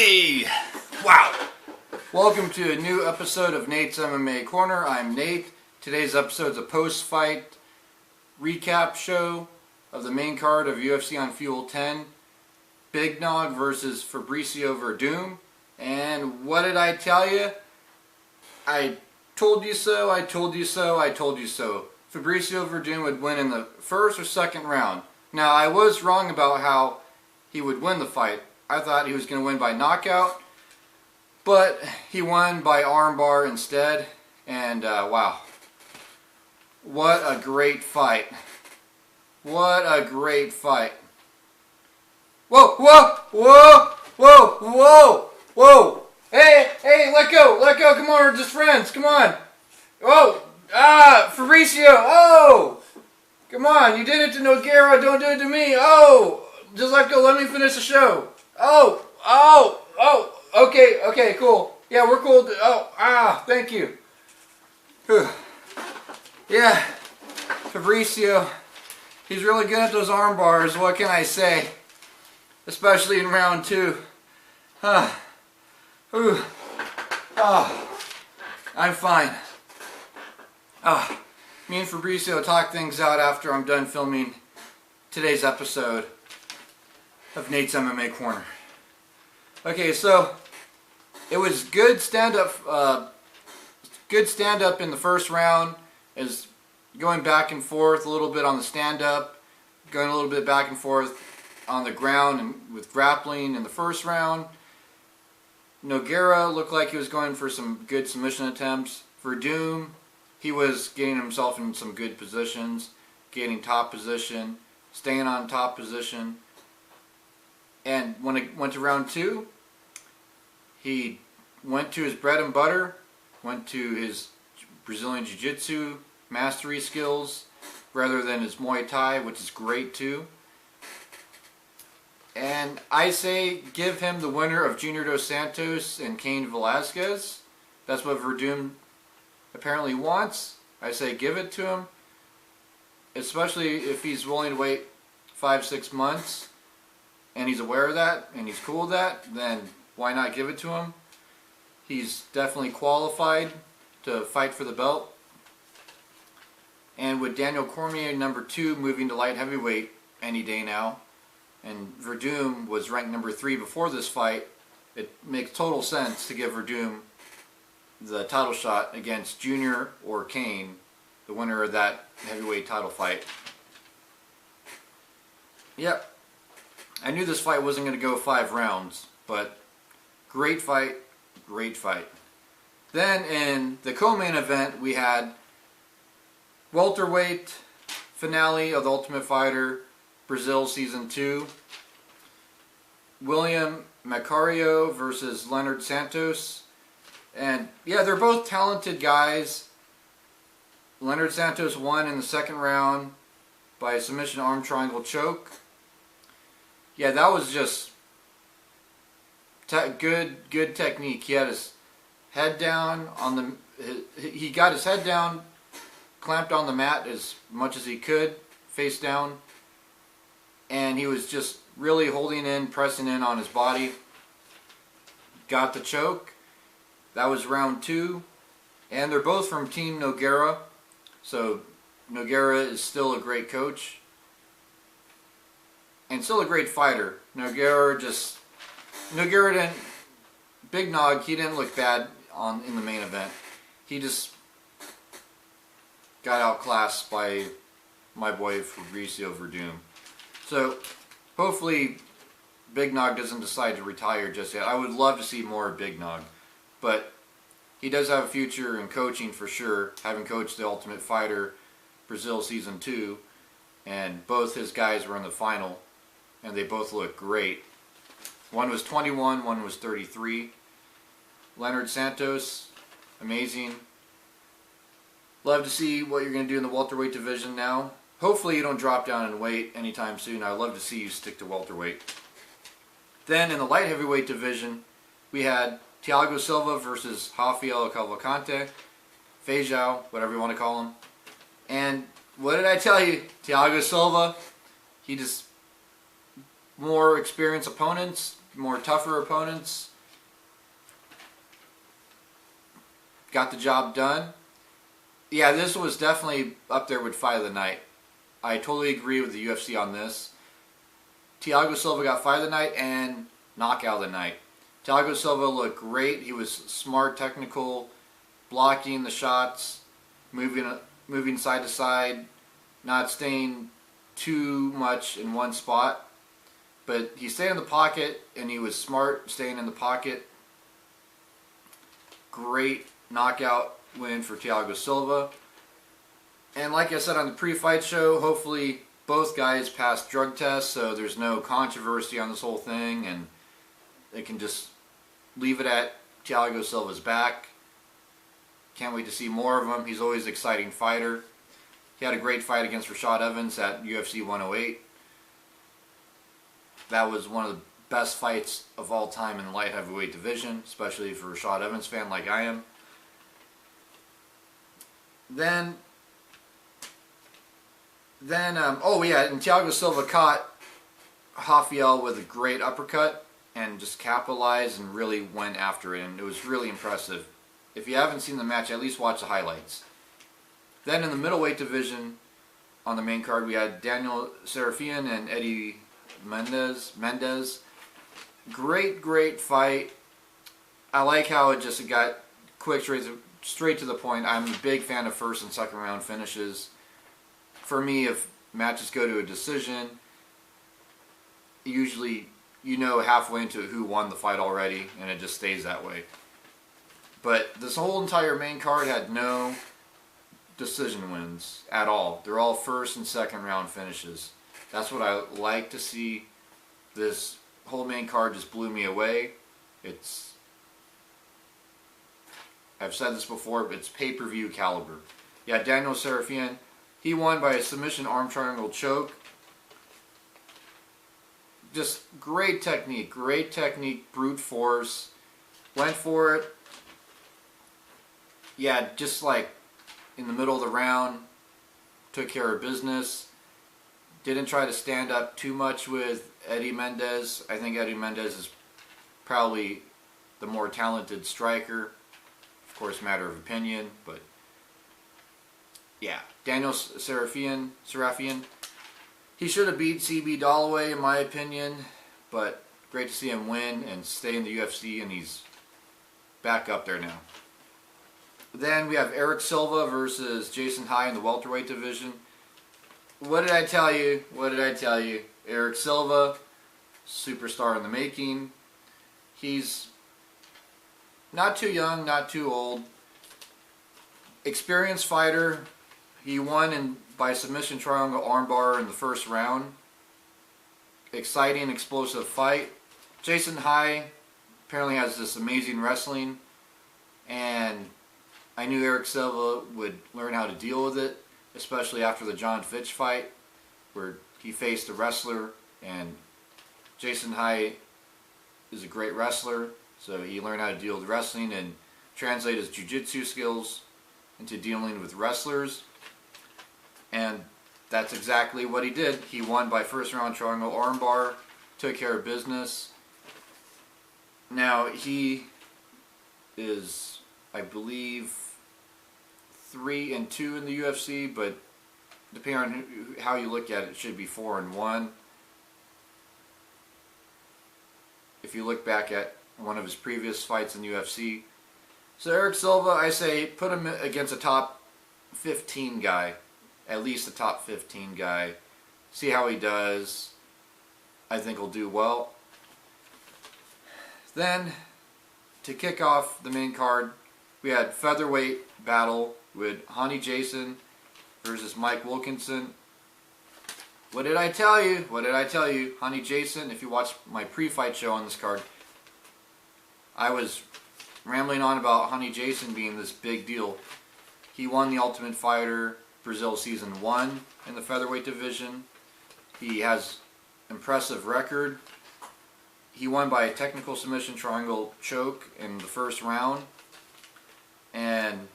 Hey! Wow! Welcome to a new episode of Nate's MMA Corner. I'm Nate. Today's episode is a post-fight recap show of the main card of UFC on Fuel 10. Big Nog versus Fabricio Werdum. And what did I tell you? I told you so, I told you so, I told you so. Fabricio Werdum would win in the first or second round. Now, I was wrong about how he would win the fight. I thought he was going to win by knockout, but he won by armbar instead, and wow. What a great fight. What a great fight. Whoa, whoa, whoa, whoa, whoa, whoa. Hey, let go, come on, we're just friends, come on. Oh, Fabricio, oh. Come on, you did it to Nogueira, don't do it to me. Oh, just let go, let me finish the show. Okay, cool. Yeah, we're cool. Thank you. Whew. Yeah, Fabricio, he's really good at those arm bars, what can I say? Especially in round two. I'm fine. Me and Fabricio talk things out after I'm done filming today's episode of Nate's MMA Corner. Okay, so it was good stand-up in the first round, is going back and forth a little bit on the stand-up, going a little bit back and forth on the ground and with grappling in the first round. Nogueira looked like he was going for some good submission attempts. Werdum, he was getting himself in some good positions, getting top position, staying on top position. And when it went to round two, he went to his bread and butter, went to his Brazilian Jiu-Jitsu mastery skills rather than his Muay Thai, which is great too. And I say give him the winner of Junior Dos Santos and Cain Velasquez. That's what Werdum apparently wants. I say give it to him, especially if he's willing to wait 5-6 months. And he's aware of that, and he's cool with that, then why not give it to him? He's definitely qualified to fight for the belt. And with Daniel Cormier, number 2, moving to light heavyweight any day now, and Werdum was ranked number 3 before this fight, it makes total sense to give Werdum the title shot against Junior or Cain, the winner of that heavyweight title fight. Yep. I knew this fight wasn't going to go 5 rounds, but great fight, great fight. Then in the co-main event, we had welterweight finale of The Ultimate Fighter Brazil Season 2. William Macario versus Leonardo Santos. And yeah, they're both talented guys. Leonardo Santos won in the second round by a submission arm triangle choke. Yeah, that was just good technique. He had his head down on the. He got his head down, clamped on the mat as much as he could, face down, and he was just really holding in, pressing in on his body. Got the choke. That was round 2, and they're both from Team Nogueira, so Nogueira is still a great coach. And still a great fighter. Nogueira didn't, Big Nog, he didn't look bad in the main event. He just got outclassed by my boy Fabricio Werdum. So hopefully Big Nog doesn't decide to retire just yet. I would love to see more of Big Nog. But he does have a future in coaching for sure, having coached The Ultimate Fighter Brazil Season 2. And both his guys were in the final. And they both look great. One was 21, one was 33. Leonardo Santos, amazing. Love to see what you're going to do in the welterweight division now. Hopefully you don't drop down in weight anytime soon. I'd love to see you stick to welterweight. Then in the light heavyweight division, we had Thiago Silva versus Rafael Cavalcante. Feijão, whatever you want to call him. And what did I tell you? Thiago Silva, he just more experienced opponents, more tougher opponents. got the job done. Yeah, this was definitely up there with fight of the night. I totally agree with the UFC on this. Thiago Silva got fight of the night and knockout of the night. Thiago Silva looked great. He was smart, technical, blocking the shots, moving side to side, not staying too much in one spot. But he stayed in the pocket, and he was smart staying in the pocket. Great knockout win for Thiago Silva. And like I said on the pre-fight show, hopefully both guys passed drug tests, so there's no controversy on this whole thing, and they can just leave it at Thiago Silva's back. Can't wait to see more of him. He's always an exciting fighter. He had a great fight against Rashad Evans at UFC 108. That was one of the best fights of all time in the light heavyweight division, especially for a Rashad Evans fan like I am. Then, oh yeah, and Thiago Silva caught Rafael with a great uppercut and just capitalized and really went after it, and it was really impressive. If you haven't seen the match, at least watch the highlights. Then in the middleweight division, on the main card, we had Daniel Sarafian and Eddie Mendez. Great fight. I like how it just got quick, straight to the point. I'm a big fan of first and second round finishes. For me, if matches go to a decision, usually you know halfway into who won the fight already, and it just stays that way. But this whole entire main card had no decision wins at all. They're all first and second round finishes. That's what I like to see. This whole main card just blew me away. I've said this before, but it's pay-per-view caliber. Yeah, Daniel Sarafian, he won by a submission arm triangle choke. Just great technique, brute force. Went for it. Yeah, just like in the middle of the round, took care of business. Didn't try to stand up too much with Eddie Mendez. I think Eddie Mendez is probably the more talented striker. Of course, matter of opinion, but yeah, Daniel Sarafian, he should have beat CB Dalloway in my opinion, but great to see him win and stay in the UFC, and he's back up there now. Then we have Erik Silva versus Jason High in the welterweight division. What did I tell you? Erik Silva, superstar in the making. He's not too young, not too old. Experienced fighter. He won by submission triangle armbar in the first round. Exciting, explosive fight. Jason High apparently has this amazing wrestling, and I knew Erik Silva would learn how to deal with it, especially after the John Fitch fight, where he faced a wrestler, and Jason High is a great wrestler, so he learned how to deal with wrestling and translate his jiu-jitsu skills into dealing with wrestlers, and that's exactly what he did. He won by first round triangle armbar, took care of business. Now he is, I believe, 3-2 in the UFC, but depending on how you look at it, it should be 4-1. If you look back at one of his previous fights in the UFC. So Erik Silva, I say put him against a top 15 guy, at least a top 15 guy. See how he does. I think he'll do well. Then, to kick off the main card, we had featherweight battle with Rony Jason versus Mike Wilkinson. What did I tell you? Rony Jason, if you watched my pre-fight show on this card, I was rambling on about Rony Jason being this big deal. He won the Ultimate Fighter Brazil Season 1 in the featherweight division. He has impressive record. He won by a technical submission triangle choke in the first round. And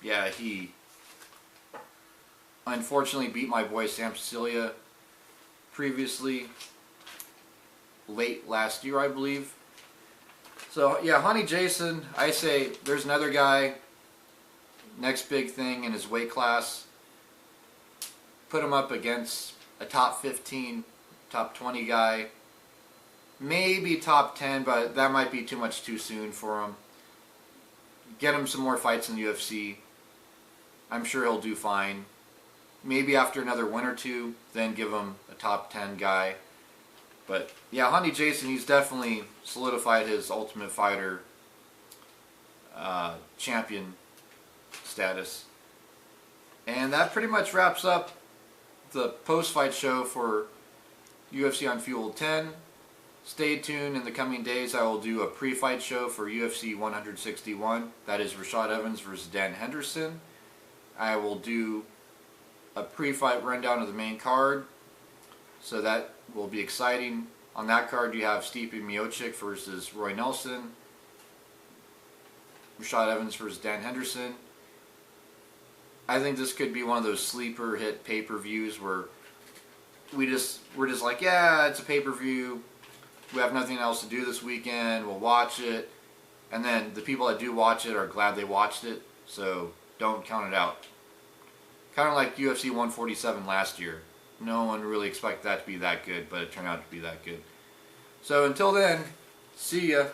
yeah, he unfortunately beat my boy Sam Cecilia previously, late last year I believe. So yeah, Rony Jason, I say there's another guy next big thing in his weight class. Put him up against a top 15, top 20 guy. Maybe top 10, but that might be too much too soon for him. Get him some more fights in the UFC. I'm sure he'll do fine. Maybe after another win or two, then give him a top 10 guy. But yeah, Honey Jason, he's definitely solidified his Ultimate Fighter champion status. And that pretty much wraps up the post-fight show for UFC Unfueled 10. Stay tuned. In the coming days I will do a pre-fight show for UFC 161. That is Rashad Evans versus Dan Henderson. I will do a pre-fight rundown of the main card, so that will be exciting. On that card you have Stipe Miocic versus Roy Nelson, Rashad Evans versus Dan Henderson. I think this could be one of those sleeper hit pay-per-views where we're just like, yeah, it's a pay-per-view. We have nothing else to do this weekend. We'll watch it. And then the people that do watch it are glad they watched it. So don't count it out. Kind of like UFC 147 last year. No one really expected that to be that good, but it turned out to be that good. So until then, see ya.